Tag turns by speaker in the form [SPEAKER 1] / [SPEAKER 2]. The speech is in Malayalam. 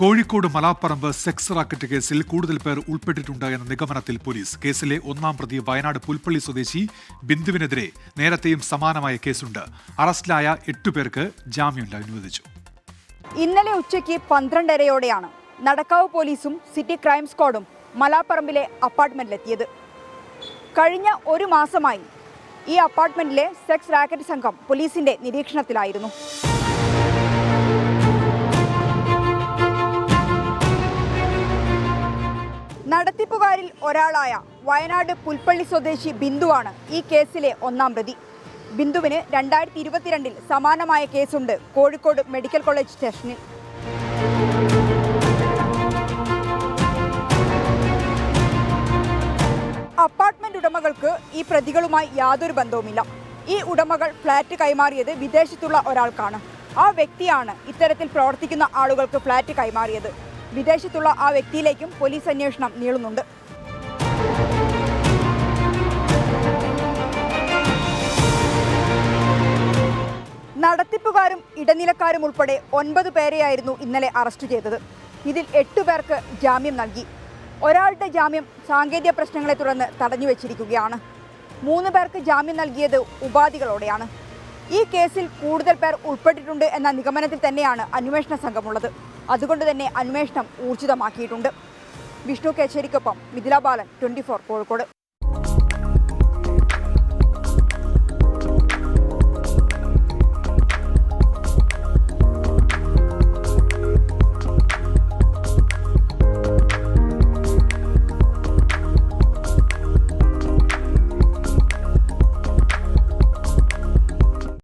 [SPEAKER 1] കോഴിക്കോട് മലാപ്പറമ്പ് സെക്സ് റാക്കറ്റ് കേസിൽ കൂടുതൽ പേർ ഉൾപ്പെട്ടിട്ടുണ്ട് എന്ന നിഗമനത്തിൽ പോലീസ്. കേസിലെ ഒന്നാം പ്രതി വയനാട് പുൽപ്പള്ളി സ്വദേശി ബിന്ദുവിനെതിരെ നേരത്തെയും സമാനമായ കേസുണ്ട്. അറസ്റ്റിലായ 8 പേർക്ക് ജാമ്യം അനുവദിച്ചു.
[SPEAKER 2] ഇന്നലെ ഉച്ചയ്ക്ക് 12:30യോടെയാണ് നടക്കാവ് പോലീസും സിറ്റി ക്രൈം സ്ക്വാഡും മലാപ്പറമ്പിലെ അപ്പാർട്ട്മെന്റിലെത്തിയത്. കഴിഞ്ഞ ഒരു മാസമായി ഈ അപ്പാർട്ട്മെന്റിലെ സെക്സ് റാക്കറ്റ് സംഘം പോലീസിന്റെ നിരീക്ഷണത്തിലായിരുന്നു. നടത്തിപ്പുകാരിൽ ഒരാളായ വയനാട് പുൽപ്പള്ളി സ്വദേശി ബിന്ദുവാണ് ഈ കേസിലെ ഒന്നാം പ്രതി. ബിന്ദുവിന് 2022 സമാനമായ കേസുണ്ട് കോഴിക്കോട് മെഡിക്കൽ കോളേജ് സ്റ്റേഷനിൽ. അപ്പാർട്ട്മെന്റ് ഉടമകൾക്ക് ഈ പ്രതികളുമായി യാതൊരു ബന്ധവുമില്ല. ഈ ഉടമകൾ ഫ്ളാറ്റ് കൈമാറിയത് വിദേശത്തുള്ള ഒരാൾക്കാണ്. ആ വ്യക്തിയാണ് ഇത്തരത്തിൽ പ്രവർത്തിക്കുന്ന ആളുകൾക്ക് ഫ്ളാറ്റ് കൈമാറിയത്. വിദേശത്തുള്ള ആ വ്യക്തിയിലേക്കും പോലീസ് അന്വേഷണം നീളുന്നുണ്ട്. നടത്തിപ്പുകാരും ഇടനിലക്കാരും ഉൾപ്പെടെ 9 പേരെയായിരുന്നു ഇന്നലെ അറസ്റ്റ് ചെയ്തത്. ഇതിൽ 8 പേർക്ക് ജാമ്യം നൽകി. ഒരാളുടെ ജാമ്യം സാങ്കേതിക പ്രശ്നങ്ങളെ തുടർന്ന് തടഞ്ഞു വെച്ചിരിക്കുകയാണ്. 3 പേർക്ക് ജാമ്യം നൽകിയത് ഉപാധികളോടെയാണ്. ഈ കേസിൽ കൂടുതൽ പേർ ഉൾപ്പെട്ടിട്ടുണ്ട് എന്ന നിഗമനത്തിൽ തന്നെയാണ് അന്വേഷണ സംഘമുള്ളത്. അതുകൊണ്ട് തന്നെ അന്വേഷണം ഊർജിതമാക്കിയിട്ടുണ്ട്. വിഷ്ണു കേച്ചേരിക്കൊപ്പം മിഥില ബാലൻ, 24 കോഴിക്കോട്.